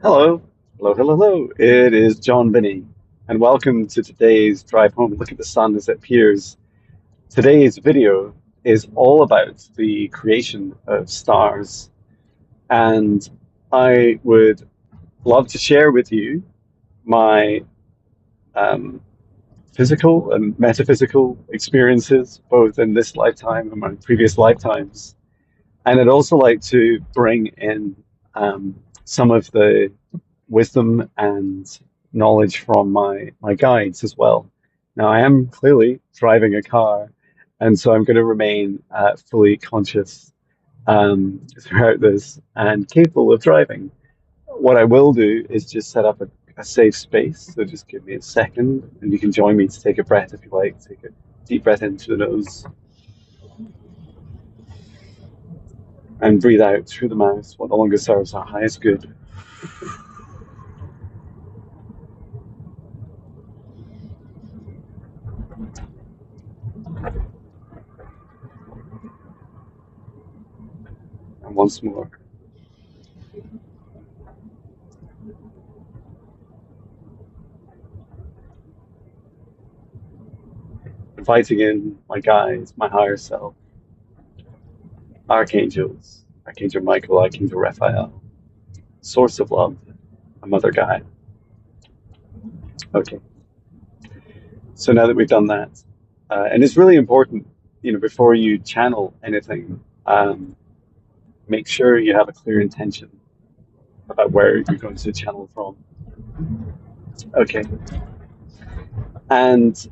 Hello, hello. It is John Binnie, and welcome to today's drive home. Look at the sun as it appears. Today's video is all about the creation of stars, and I would love to share with you my um, physical and metaphysical experiences, both in this lifetime and my previous lifetimes. And I'd also like to bring in some of the wisdom and knowledge from my guides as well. Now, I am clearly driving a car, and so I'm going to remain fully conscious throughout this and capable of driving. What I will do is just set up a safe space. So just give me a second, and you can join me to take a breath if you like. Take a deep breath into the nose and breathe out through the mouth. What no longer serves our highest good. And once more. Inviting in my guides, my higher self, archangels, Archangel Michael, Archangel Raphael, source of love, my mother Gaia. Okay, so now that we've done that, and it's really important, before you channel anything, make sure you have a clear intention about where you're going to channel from. Okay, and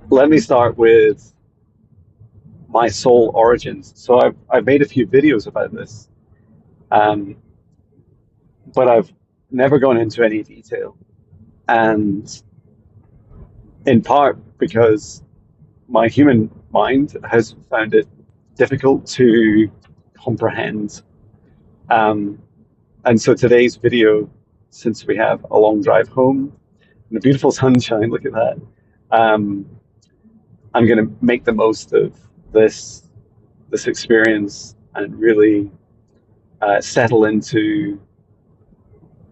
let me start with my soul origins. So I've made a few videos about this, um, but I've never gone into any detail. And in part because my human mind has found it difficult to comprehend. Um, and so today's video, since we have a long drive home and the beautiful sunshine, look at that, um, I'm going to make the most of this this experience and really settle into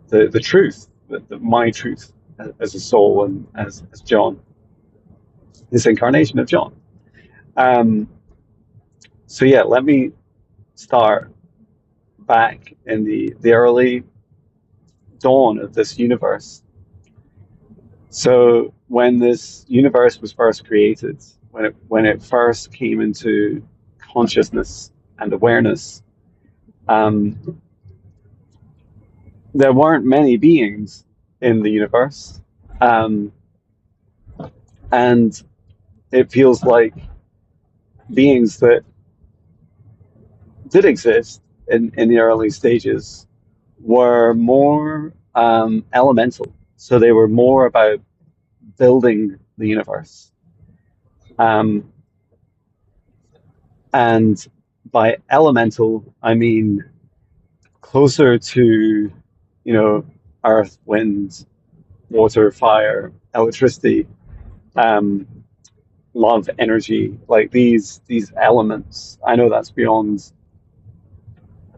the truth, my truth as a soul and as John, this incarnation of John. Um, so yeah, let me start back in the early dawn of this universe. So when this universe was first created, when it first came into consciousness and awareness, um, there weren't many beings in the universe, um, and it feels like beings that did exist in the early stages were more elemental. So they were more about building the universe. Um, and by elemental, I mean closer to, earth, wind, water, fire, electricity, um, love, energy, like these elements. I know that's beyond,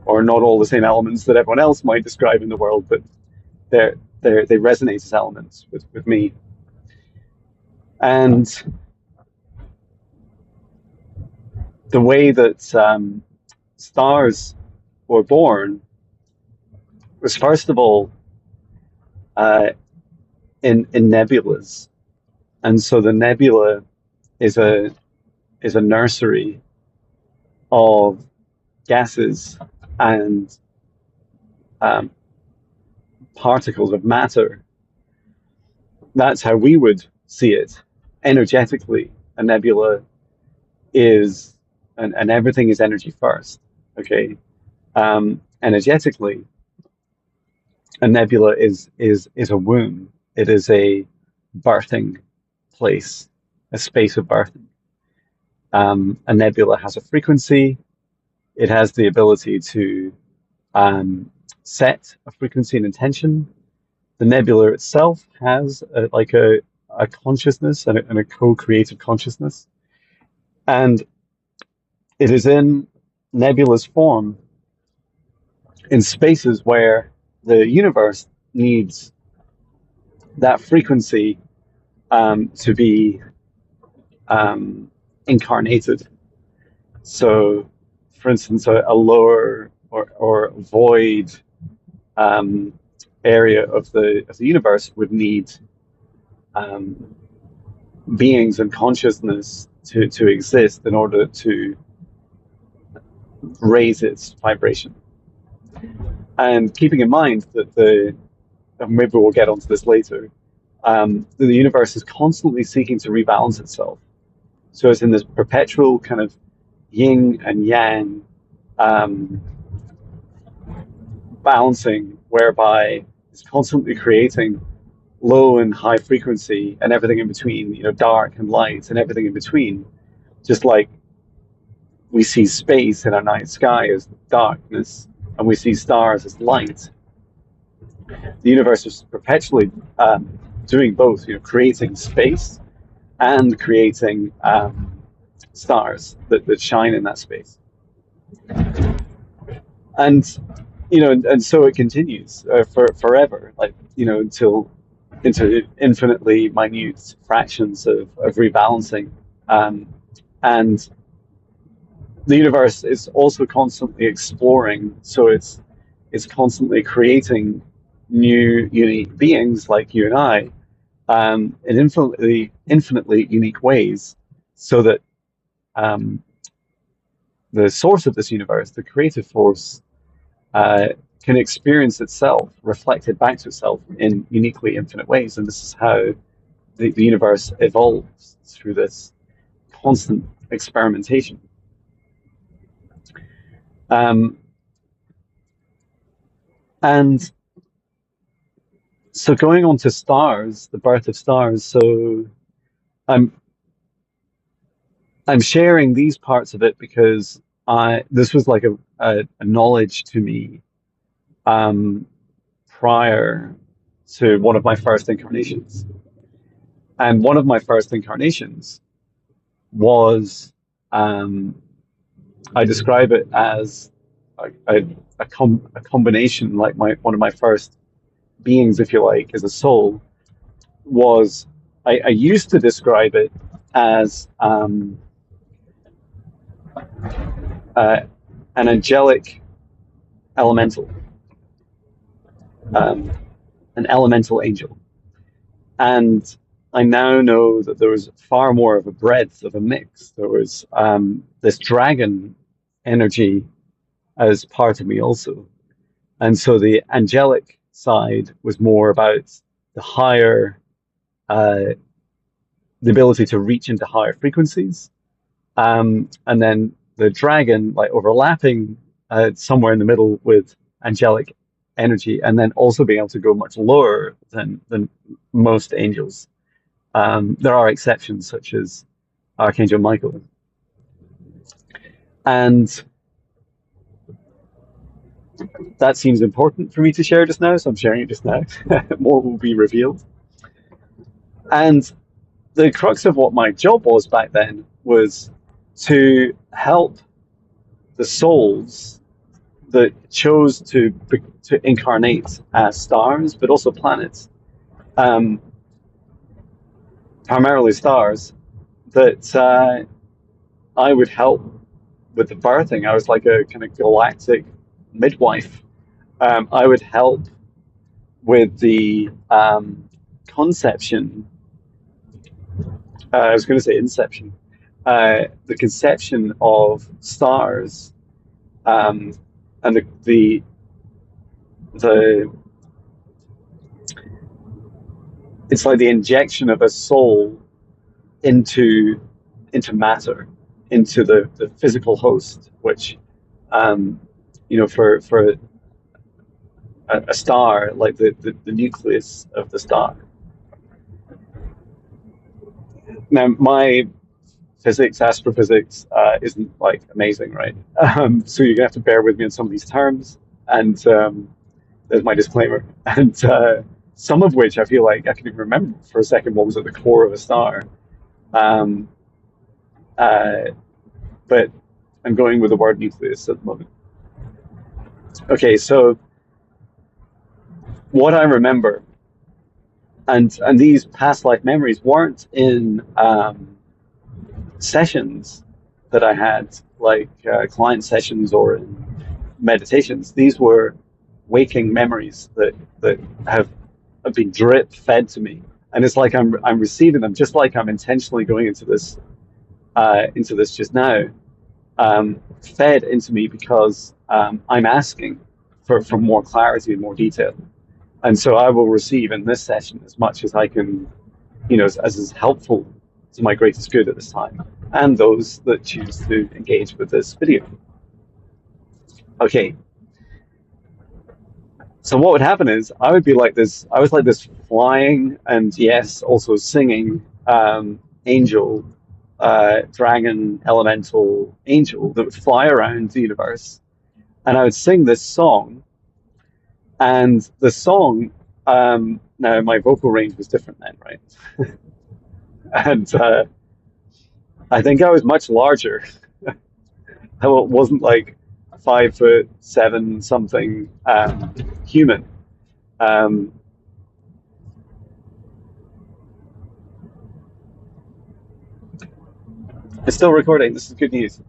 or not all the same elements that everyone else might describe in the world, but they resonate as elements with me. And the way that stars were born was first of all uh, in nebulas, and so the nebula is a nursery of gases and um, particles of matter. That's how we would see it energetically. A nebula is, and everything is energy first. Okay, energetically, a nebula is a womb. It is a birthing place, a space of birthing. A nebula has a frequency. It has the ability to set a frequency and intention. The nebula itself has a consciousness and a co-creative consciousness. And it is in nebula's form in spaces where the universe needs that frequency to be incarnated. So, for instance, a lower or void um, area of the universe would need um, beings and consciousness to exist in order to raise its vibration. And keeping in mind that maybe we'll get onto this later, the universe is constantly seeking to rebalance itself. So it's in this perpetual kind of yin and yang um, balancing, whereby it's constantly creating low and high frequency and everything in between, dark and light and everything in between. Just like we see space in our night sky as darkness and we see stars as light, the universe is perpetually doing both, creating space and creating stars that shine in that space. And and so it continues for forever, like until into infinitely minute fractions of rebalancing, and the universe is also constantly exploring. So it's constantly creating new unique beings like you and I, in infinitely unique ways, so that the source of this universe, the creative force, can experience itself reflected back to itself in uniquely infinite ways. And this is how the universe evolves, through this constant experimentation. And so going on to stars, the birth of stars. So I'm sharing these parts of it because this was like a knowledge to me prior to one of my first incarnations. And one of my first incarnations was, I describe it as a combination, like one of my first beings, if you like, as a soul, was, I used to describe it as an angelic elemental, an elemental angel. And I now know that there was far more of a breadth of a mix. There was this dragon energy as part of me also. And so the angelic side was more about the higher, the ability to reach into higher frequencies. And then the dragon, like overlapping somewhere in the middle with angelic energy, and then also being able to go much lower than most angels. There are exceptions, such as Archangel Michael. And that seems important for me to share just now, so I'm sharing it just now. More will be revealed. And the crux of what my job was back then was to help the souls that chose to incarnate as stars, but also planets, primarily stars, that I would help with the birthing. I was like a kind of galactic midwife. I would help with the conception. I was going to say inception. The conception of stars, and the it's like the injection of a soul into matter, into the physical host, which for a star, like the nucleus of the star. Now, my physics, astrophysics, isn't like amazing, right? So you're gonna have to bear with me on some of these terms, and there's my disclaimer. And some of which I feel like I can even remember for a second what was at the core of a star. But I'm going with the word nucleus at the moment. Okay, so what I remember, and these past life memories weren't in sessions that I had, like client sessions or in meditations. These were waking memories that have, have been drip fed to me, and it's like I'm receiving them, just like I'm intentionally going into this just now, fed into me because I'm asking for more clarity and more detail. And so I will receive in this session as much as I can, as is helpful to my greatest good at this time, and those that choose to engage with this video. Okay, so what would happen is I would be like this. I was like this flying and yes, also singing angel, dragon, elemental angel that would fly around the universe, and I would sing this song. And the song, now my vocal range was different then, right? And I think I was much larger. I wasn't like 5'7" something human. Um, it's still recording. This is good news.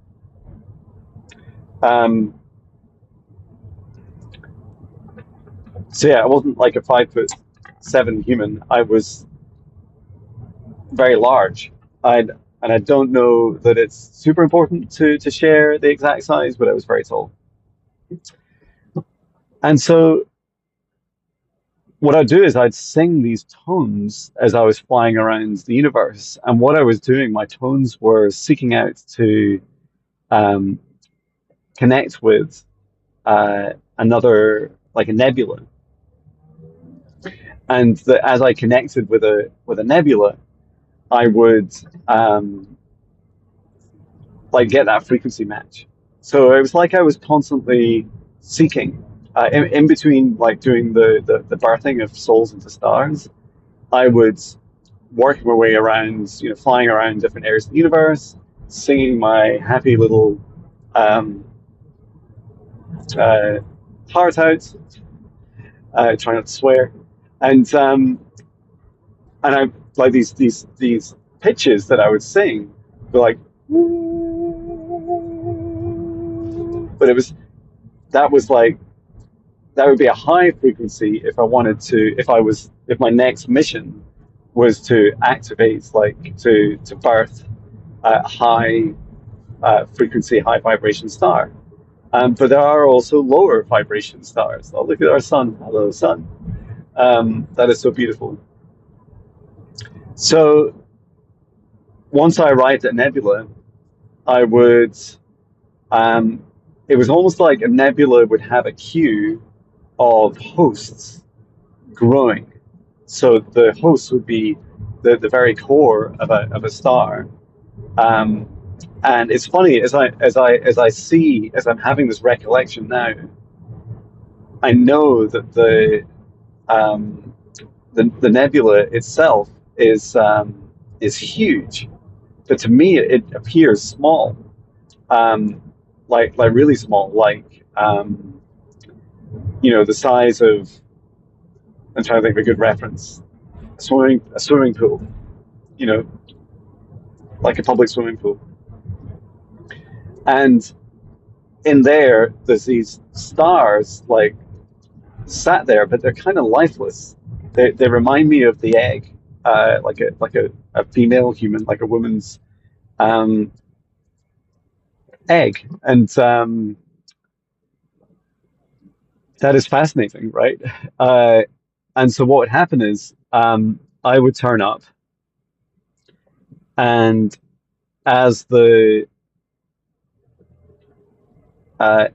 So yeah, I wasn't like a 5'7" human. I was very large. And I don't know that it's super important to share the exact size, but I was very tall. And so what I'd do is I'd sing these tones as I was flying around the universe. And what I was doing, my tones were seeking out to um, connect with another, like a nebula. And as I connected with a nebula, I would like get that frequency match. So it was like I was constantly seeking in between, like doing the birthing of souls into stars. I would work my way around, flying around different areas of the universe, singing my happy little uh, heart out, trying not to swear, and I like these pitches that I would sing were like, but that was like that would be a high frequency if I wanted to, if my next mission was to activate, like to birth a high frequency, high vibration star. But there are also lower vibration stars. Oh, look at our sun. Hello, sun. That is so beautiful. So once I arrived at Nebula, I would, it was almost like a nebula would have a queue of hosts growing. So the hosts would be the very core of a star. And it's funny as I'm having this recollection now, I know that the nebula itself is huge, but to me it appears small, like really small, like the size of. I'm trying to think of a good reference. A swimming pool, you know, like a public swimming pool. And in there's these stars like sat there, but they're kind of lifeless. They remind me of the egg, like a female human, like a woman's egg, and that is fascinating, right? And so what would happen is I would turn up, and as the uh,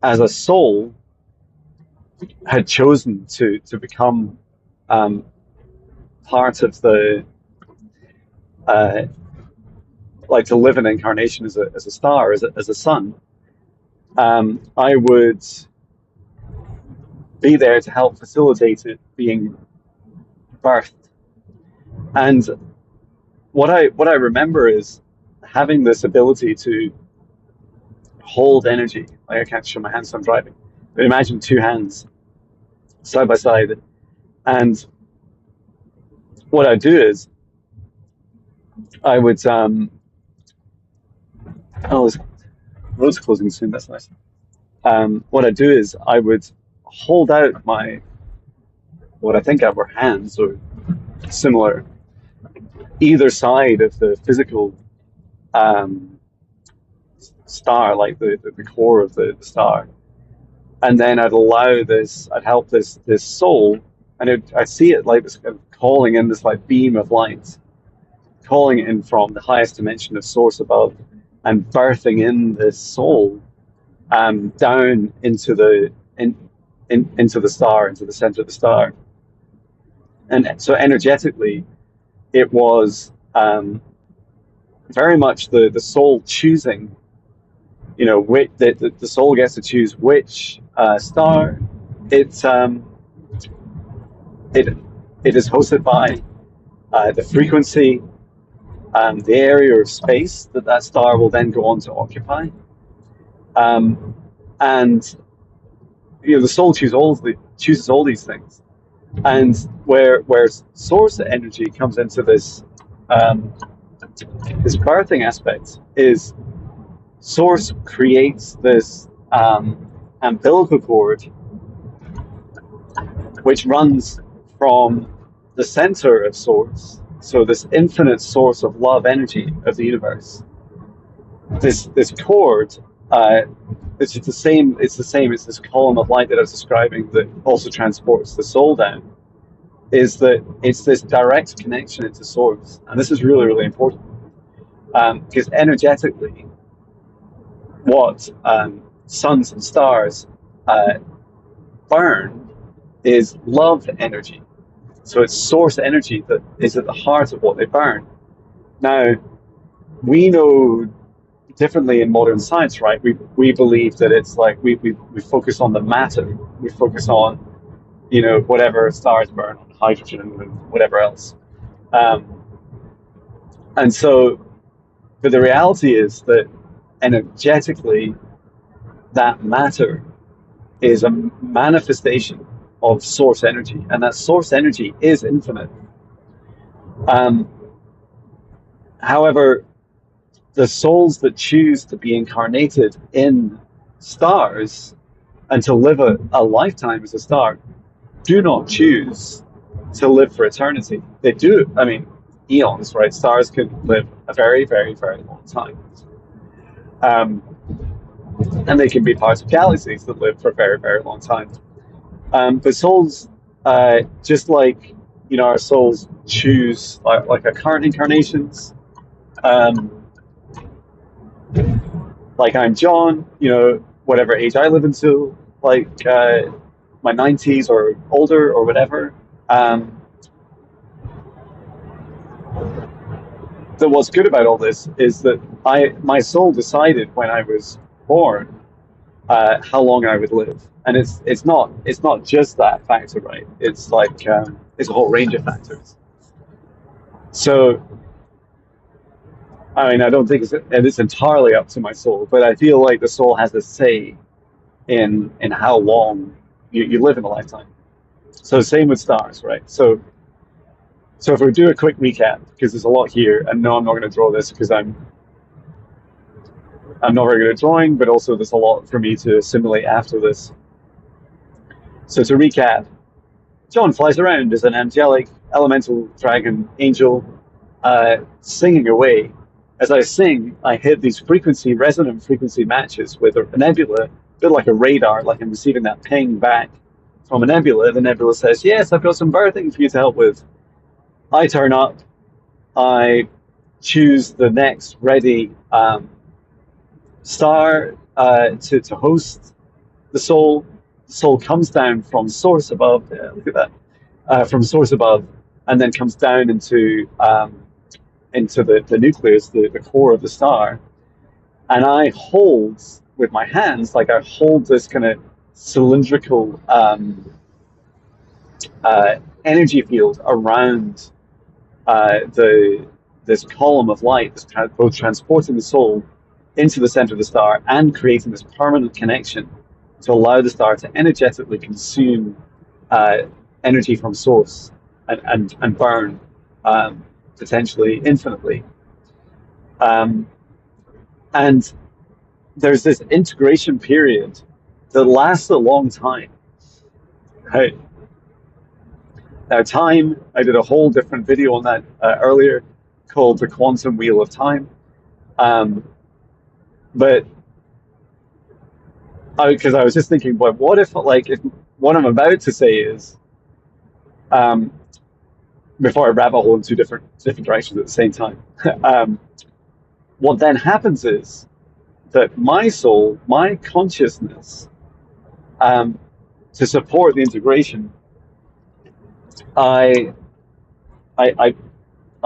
as a soul had chosen to become part of the like to live an incarnation as a star, as a sun, I would be there to help facilitate it being birthed. And what I remember is having this ability to hold energy. Like I can't show my hands, so I'm driving. But imagine two hands, side by side. And what I do is I would oh, this road's closing soon. That's nice. What I do is I would hold out my what I think are hands or similar either side of the physical um, star, like the core of the star, and then I'd help this soul, and I see it like this kind of calling in this like beam of light, calling it in from the highest dimension of source above, and birthing in this soul down into into the star, into the center of the star. And so energetically, it was very much the soul choosing, which the soul gets to choose which star it it it is hosted by, the frequency, the area of space that that star will then go on to occupy, um, and the soul chooses all these things, and where source energy comes into this birthing aspect is source creates this umbilical cord which runs from the center of source, so this infinite source of love energy of the universe. This cord, it's the same. It's the same as this column of light that I was describing that also transports the soul down. Is that it's this direct connection into source, and this is really, really important, because energetically, what suns and stars burn is love energy. So it's source energy that is at the heart of what they burn. Now, we know differently in modern science, right? We believe that it's like we focus on the matter. We focus on, whatever stars burn on hydrogen and whatever else. Um, and so, but the reality is that energetically, that matter is a manifestation of source energy, and that source energy is infinite. Um, However, the souls that choose to be incarnated in stars and to live a lifetime as a star do not choose to live for eternity. They do, I mean, eons, right? Stars can live a very, very, very long time. Um, and they can be parts of galaxies that live for a very, very long time. But souls, just like, our souls choose, like our current incarnations, like I'm John, whatever age I live until, like my 90s or older or whatever. That what's good about all this is that my soul decided when I was born how long I would live, and it's not just that factor, right? It's like it's a whole range of factors. So I mean, I don't think it's entirely up to my soul, but I feel like the soul has a say in how long you live in a lifetime. So same with stars, right? So if we do a quick recap, because there's a lot here, and no, I'm not going to draw this because I'm not very good at drawing, but also there's a lot for me to assimilate after this. So to recap, John flies around as an angelic elemental dragon angel, singing away. As I sing, I hit these resonant frequency matches with a nebula, a bit like a radar, like I'm receiving that ping back from a nebula. The nebula says, yes, I've got some birthing for you to help with. I turn up, I choose the next ready star to host the soul. The soul comes down from source above, look at that, from source above, and then comes down into the nucleus, the core of the star, and I hold with my hands, like I hold this kind of cylindrical energy field around this column of light, both transporting the soul into the center of the star and creating this permanent connection to allow the star to energetically consume uh, energy from source and burn potentially infinitely. Um, and there's this integration period that lasts a long time. Right? Now, time, I did a whole different video on that earlier called the quantum wheel of time. Um, but because I was just thinking, well, what if, like, if what I'm about to say is, um, before I rabbit hole in two different directions at the same time, um, what then happens is that my soul, my consciousness, um, to support the integration, I, I, I,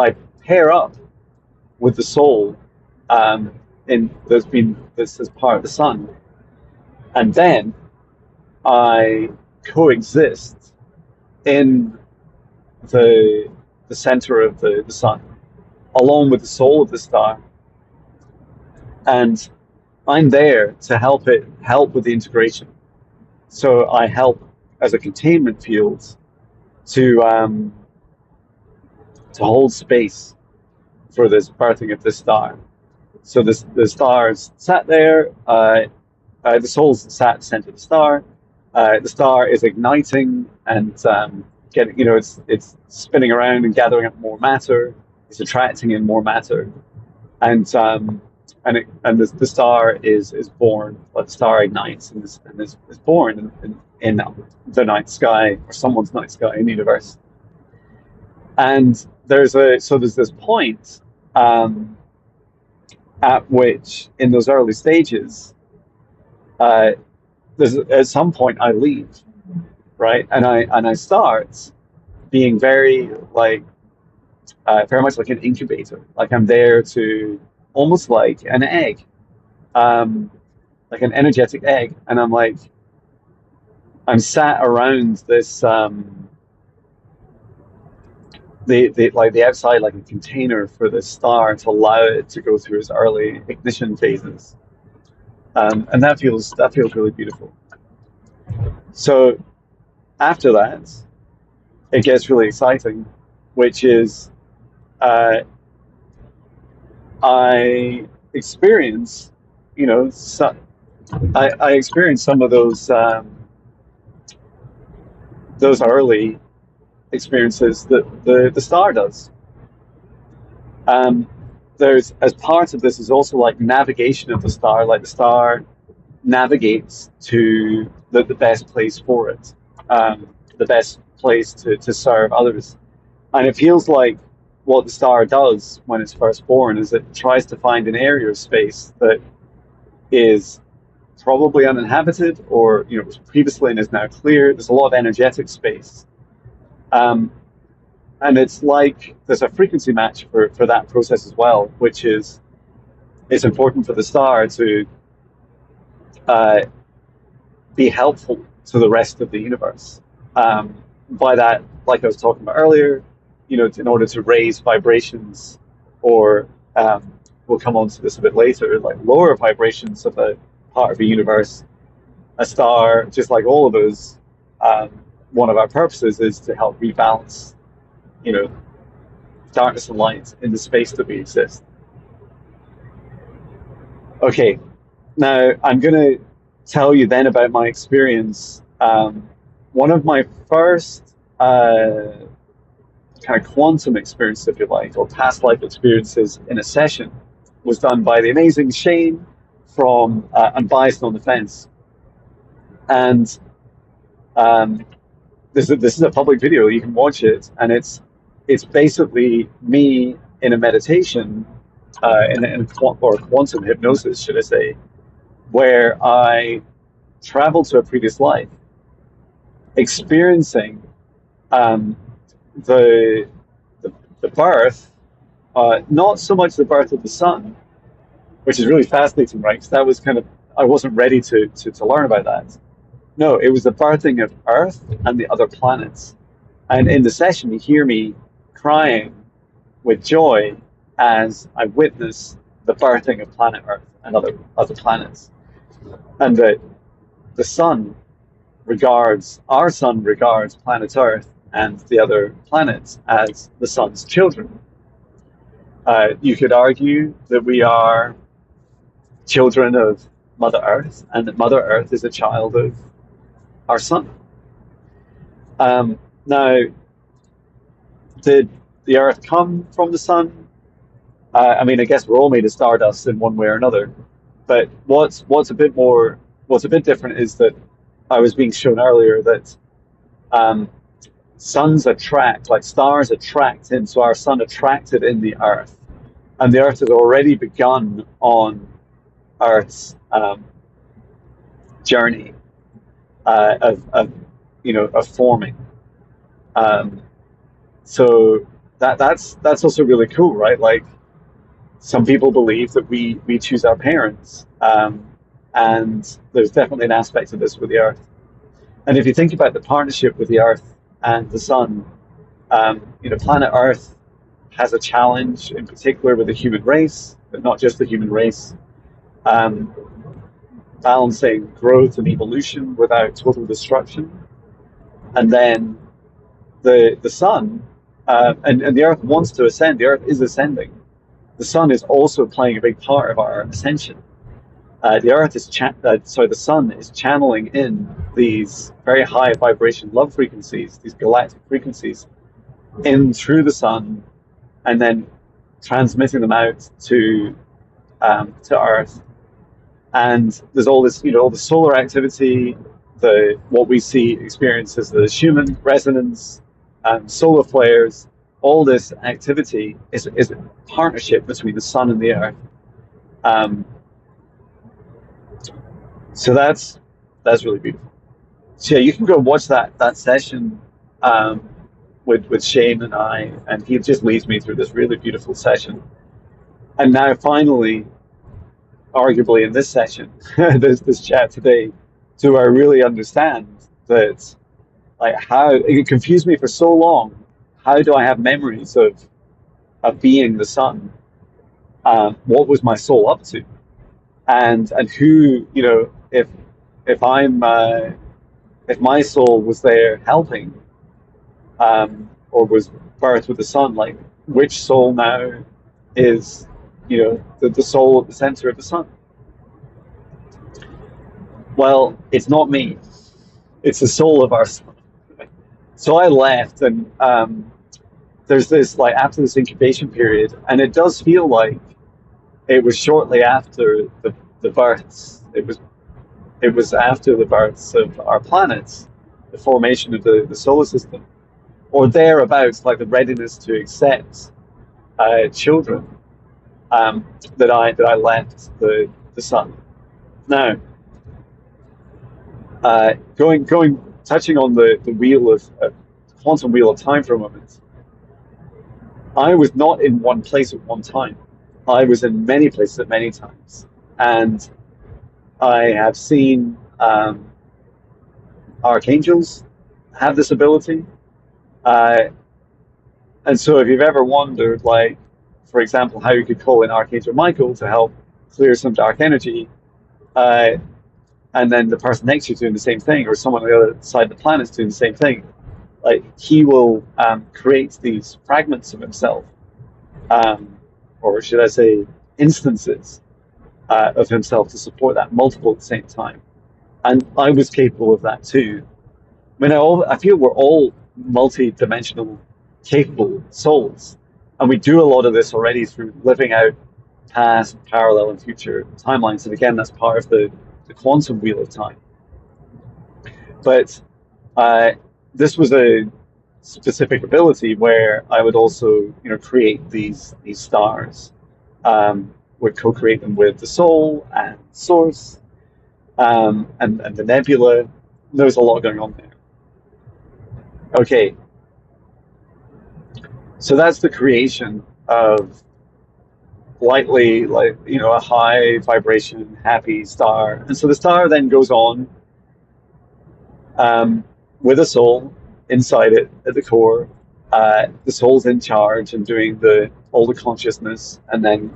I pair up with the soul, in this as part of the sun, and then I coexist in the the center of the sun, along with the soul of the star, and I'm there to help with the integration. So I help as a containment field to to hold space for this birthing of this star. So the star's sat there. The soul's sat at the center of the star. The star is igniting and getting, it's spinning around and gathering up more matter. It's attracting in more matter, and the star is born. Like the star ignites and is born in the night sky, or someone's night sky in the universe. And there's this point, at which, in those early stages, uh, there's at some point I leave, right, and I start being very much like an incubator. Like I'm there to, almost like an egg, um, like an energetic egg, and I'm sat around this, the outside, like a container for the star to allow it to go through its early ignition phases, and that feels really beautiful. So after that, it gets really exciting, which is, uh, I experience, so, I experience some of those early experiences that the star does. Um, there's, as part of this, is also like navigation of the star. Like the star navigates to the best place for it, the best place to serve others. And it feels like what the star does when it's first born is it tries to find an area of space that is probably uninhabited, or was previously and is now clear. There's a lot of energetic space, um, and it's like there's a frequency match for that process as well, which is, it's important for the star to uh, be helpful to the rest of the universe. By that, like I was talking about earlier, in order to raise vibrations, or we'll come on to this a bit later, like lower vibrations of a part of the universe, a star, just like all of us, um, one of our purposes is to help rebalance, you know, darkness and light in the space that we exist. Okay, now I'm going to tell you then about my experience. One of my first kind of quantum experiences, if you like, or past life experiences in a session was done by the amazing Shane from Unbiased on the Fence. And um, this is a public video. You can watch it, and it's basically me in a meditation, or a quantum hypnosis, should I say, where I travel to a previous life, experiencing um, the, the the birth, not so much the birth of the sun, which is really fascinating, right? Because that was kind of, I wasn't ready to learn about that. No, it was the birthing of Earth and the other planets. And in the session, you hear me crying with joy as I witness the birthing of planet Earth and other planets. And the sun regards our sun regards planet Earth and the other planets as the sun's children. You could argue that we are children of Mother Earth, and that Mother Earth is a child of our sun. Now, did the Earth come from the sun? I mean, I guess we're all made of stardust in one way or another. But what's a bit different is that I was being shown earlier that um, suns attract, like stars attract in. So our sun attracted in the Earth, and the Earth has already begun on Earth's journey of of forming. Um, so that's also really cool, right? Like some people believe that we choose our parents, and there's definitely an aspect of this with the Earth. And if you think about the partnership with the Earth and the Sun, planet Earth has a challenge in particular with the human race, but not just the human race, um, balancing growth and evolution without total destruction. And then the Sun, and the Earth wants to ascend. The Earth is ascending. The Sun is also playing a big part of our ascension. The Sun is channeling in these very high vibration love frequencies, these galactic frequencies, in through the Sun, and then transmitting them out to Earth. And there's all this, all the solar activity, the what we see experience as the Schumann resonance, solar flares. All this activity is a partnership between the Sun and the Earth. Um, so that's really beautiful. So yeah, you can go watch that session with Shane and I, and he just leads me through this really beautiful session. And now finally, arguably in this session, this chat today, do I really understand that, like, how it confused me for so long. How do I have memories of being the Sun? What was my soul up to? And who, if I'm if my soul was there helping, or was birthed with the Sun, like which soul now is, the soul at the center of the Sun? Well, it's not me. It's the soul of our Sun. So I left, and there's this, like, after this incubation period, and it does feel like it was shortly after the births. It was after the births of our planets, the formation of the solar system, or thereabouts, like the readiness to accept children, that I left the Sun. Now, touching on the wheel of quantum wheel of time for a moment. I was not in one place at one time. I was in many places at many times, and I have seen archangels have this ability. Uh, and so, if you've ever wondered, like, for example, how you could call in Archangel Michael to help clear some dark energy, uh, and then the person next to you doing the same thing, or someone on the other side of the planet is doing the same thing, like, he will create these fragments of himself, or should I say, instances of himself to support that, multiple at the same time. And I was capable of that too. I mean, I feel we're all multi-dimensional, capable souls, and we do a lot of this already through living out past, parallel, and future timelines. And again, that's part of the quantum wheel of time. But this was a specific ability where I would also, create these stars. Would co-create them with the soul and source, and the nebula. There's a lot going on there. Okay, so that's the creation of lightly, like, a high vibration, happy star. And so the star then goes on, with a soul inside it at the core. The soul's in charge and doing all the consciousness, and then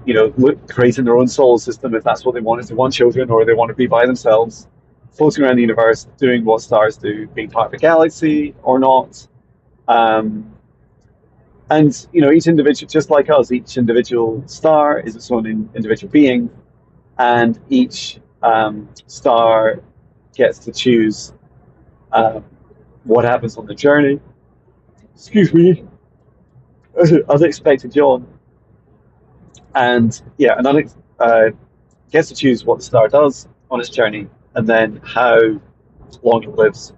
creating their own soul system if that's what they want. If they want children or they want to be by themselves, floating around the universe, doing what stars do, being part of a galaxy or not. Um, and each individual, just like us, each individual star is its own individual being, and each star gets to choose um, what happens on the journey. Excuse me, unexpected yawn. And yeah, gets to choose what the star does on its journey, and then how long it lives.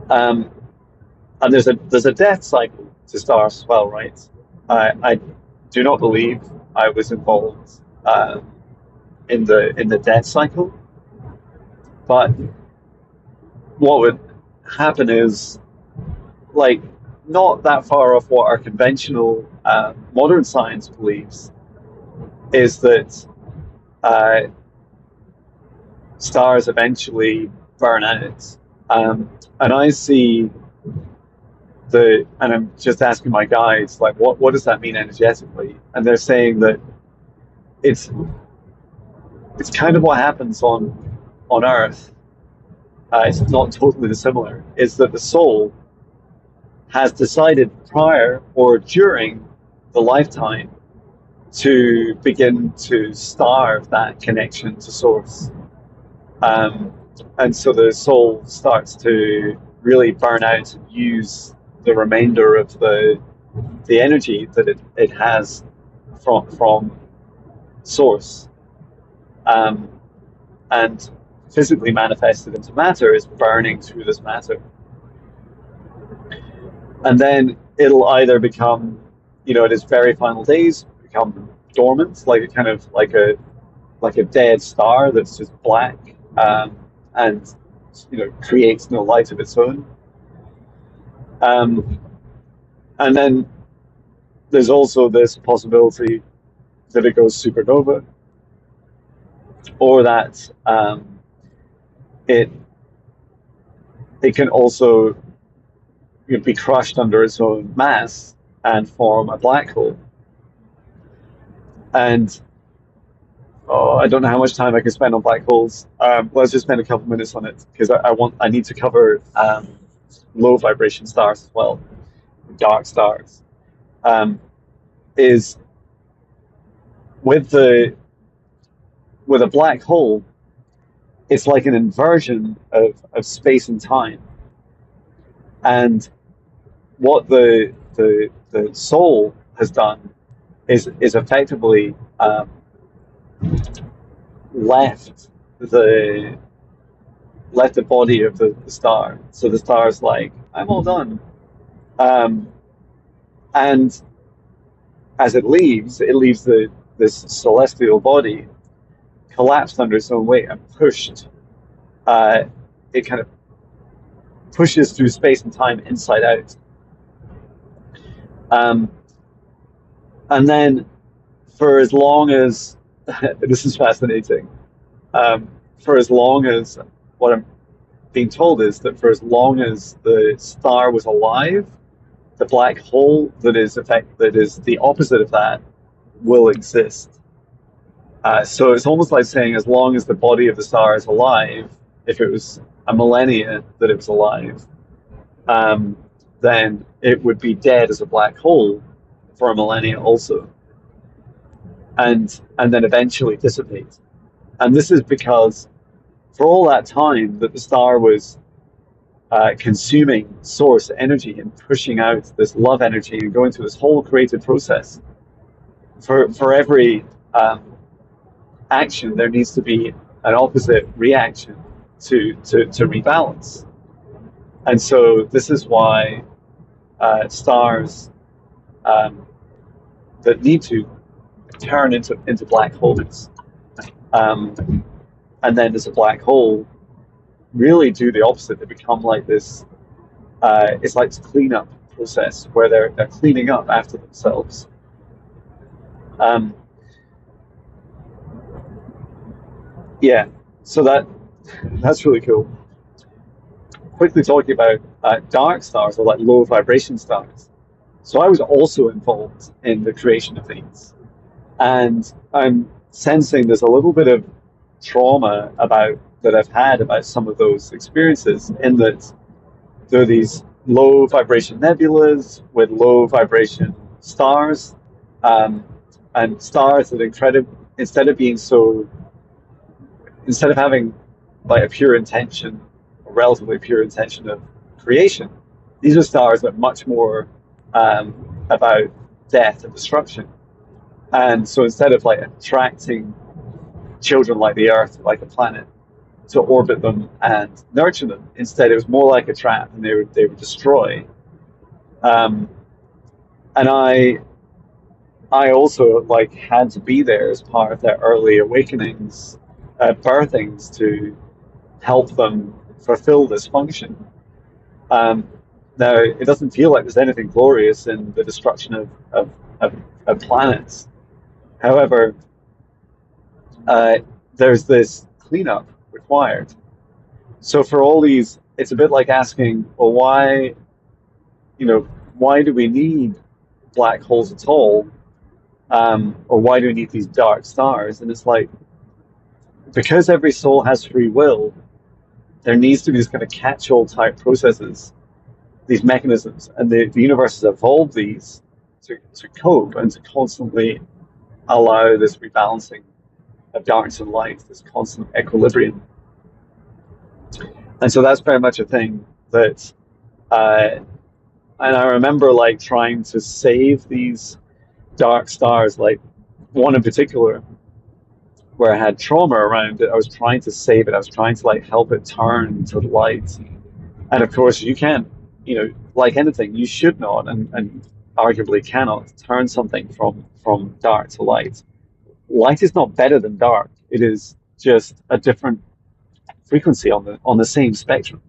Um, and there's a death cycle to stars as well, right? I do not believe I was involved in the death cycle, but what would happen is, like, not that far off what our conventional modern science believes, is that uh, stars eventually burn out. And I see and I'm just asking my guides, like, what does that mean energetically? And they're saying that it's it's kind of what happens on Earth. It's not totally dissimilar. Is that the soul has decided prior or during the lifetime to begin to starve that connection to source. And so the soul starts to really burn out and use the remainder of the energy that it has from source, and physically manifested into matter is burning through this matter. And then it'll either become, in its very final days, become dormant, like a kind of like a dead star that's just black, and creates no light of its own. And then there's also this possibility that it goes supernova, or that it it can also be crushed under its own mass and form a black hole. And I don't know how much time I can spend on black holes. Let's just spend a couple minutes on it, because I need to cover low vibration stars as well, dark stars. Is with a black hole, it's like an inversion of space and time. And what the soul has done is effectively left the body of the star. So the star's like, I'm all done. And as it leaves this celestial body collapsed under its own weight and pushed. It kind of pushes through space and time inside out. And then, for as long as this is fascinating, for as long as what I'm being told is that for as long as the star was alive, the black hole that is the opposite of that will exist. So it's almost like saying, as long as the body of the star is alive, if it was a millennia that it was alive, then it would be dead as a black hole for a millennia also, and then eventually dissipate. And this is because for all that time that the star was consuming source energy and pushing out this love energy and going through this whole creative process, for every action there needs to be an opposite reaction to rebalance. And so this is why stars that need to turn into black holes, and then as a black hole, really do the opposite. They become like this. It's like this cleanup process where they're cleaning up after themselves. Yeah, so that's really cool. Quickly talking about dark stars, or like low vibration stars. So I was also involved in the creation of these, and I'm sensing there's a little bit of trauma about that I've had about some of those experiences, in that there are these low vibration nebulas with low vibration stars, um, and stars that instead of being so, instead of having like a pure intention, a relatively pure intention of creation, these are stars that are much more about death and destruction. And so instead of like attracting children like the Earth, like the planet, to orbit them and nurture them, instead it was more like a trap, and they would destroy. Um, and I also like had to be there as part of their early awakenings, birthings, to help them fulfill this function. Um, Now, it doesn't feel like there's anything glorious in the destruction of, of planets. However, uh, there's this cleanup required. So for all these, it's a bit like asking, well, why do we need black holes at all? Or why do we need these dark stars? And it's like, because every soul has free will, there needs to be these kind of catch-all type processes, these mechanisms, and the universe has evolved these to cope and to constantly allow this rebalancing of darkness and light, this constant equilibrium. And so that's very much a thing that, uh, and I remember like trying to save these dark stars, like one in particular where I had trauma around it. I was trying to save it. I was trying to like help it turn to light. And of course, you can't, like anything, you should not, and arguably cannot turn something from dark to light. Light is not better than dark. It is just a different frequency on the same spectrum.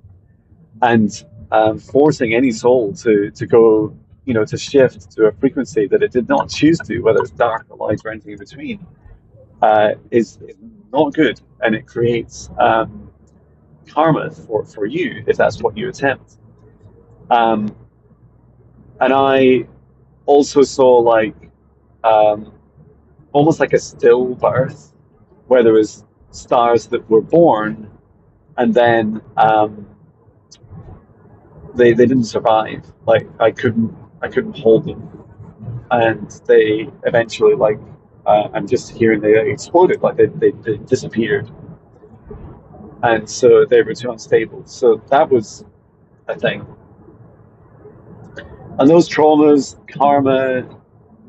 And forcing any soul to go, to shift to a frequency that it did not choose to, whether it's dark or light or anything in between, is not good, and it creates karma for you if that's what you attempt. Um, and I also saw like um, almost like a stillbirth, where there was stars that were born and then they didn't survive. Like I couldn't hold them, and they eventually like I'm just hearing they exploded, like they disappeared, and so they were too unstable. So that was a thing. And those traumas, karma,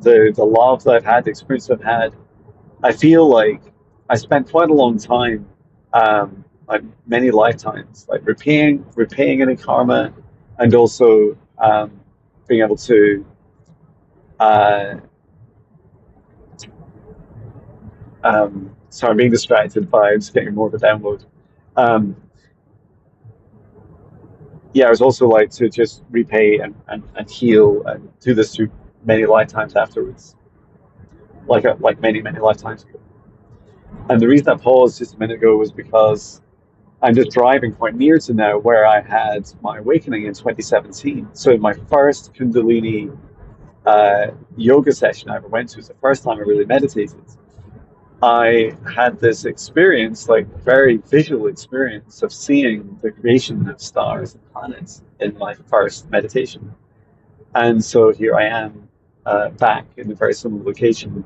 the love that I've had, the experience I've had, I feel like I spent quite a long time, like many lifetimes, like repaying any karma, and also being able to, uh, sorry, I'm being distracted by just getting more of a download. Um, yeah, I was also like to just repay and heal and do this through many lifetimes afterwards, like many lifetimes ago. And the reason I paused just a minute ago was because I'm just driving quite near to now where I had my awakening in 2017. So my first Kundalini yoga session I ever went to was the first time I really meditated. I had this experience, like very visual experience, of seeing the creation of stars and planets in my first meditation. And so here I am, back in a very similar location,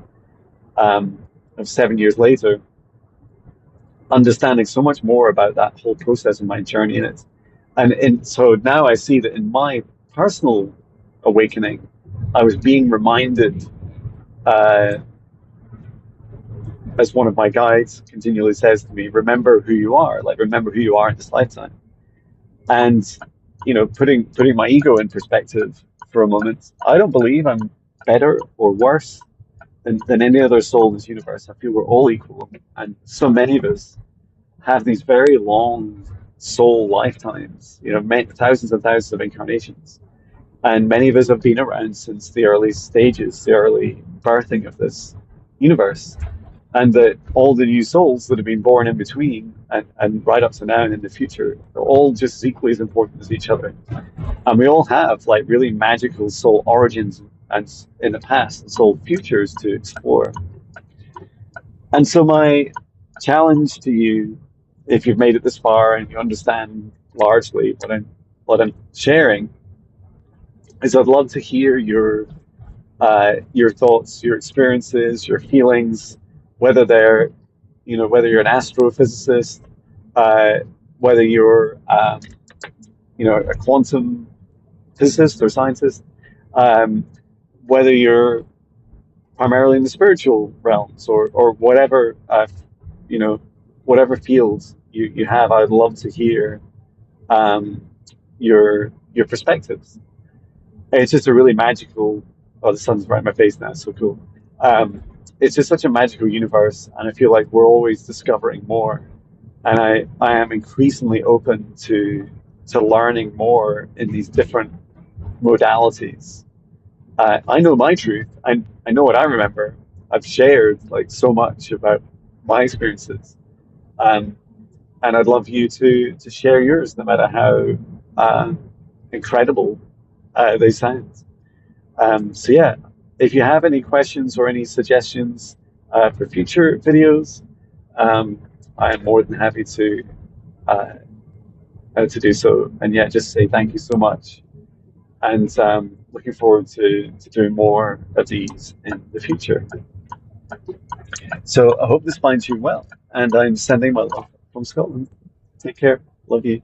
um, of 7 years later, understanding so much more about that whole process and my journey in it. And so now I see that in my personal awakening, I was being reminded, uh, as one of my guides continually says to me, remember who you are, like remember who you are in this lifetime. And, putting my ego in perspective for a moment, I don't believe I'm better or worse than any other soul in this universe. I feel we're all equal. And so many of us have these very long soul lifetimes, thousands and thousands of incarnations. And many of us have been around since the early stages, the early birthing of this universe. And that all the new souls that have been born in between and right up to now and in the future are all just as equally as important as each other. And we all have like really magical soul origins and in the past and soul futures to explore. And so my challenge to you if you've made it this far and you understand largely what I'm sharing, is I'd love to hear your thoughts, your experiences, your feelings, whether they're, whether you're an astrophysicist, uh, whether you're, a quantum physicist or scientist, um, whether you're primarily in the spiritual realms or whatever, you know, whatever fields you have. I'd love to hear um, your perspectives. It's just a really magical. Oh, the sun's right in my face now. It's so cool. Um, it's just such a magical universe, and I feel like we're always discovering more. And I am increasingly open to learning more in these different modalities. I know my truth. I know what I remember. I've shared like so much about my experiences, um, and I'd love you to share yours, no matter how uh, incredible they sound. So yeah, if you have any questions or any suggestions for future videos, um, I am more than happy uh, to do so. And yeah, just say thank you so much, and looking forward to doing more of these in the future. So I hope this finds you well, and I'm sending my love from Scotland. Take care. Love you.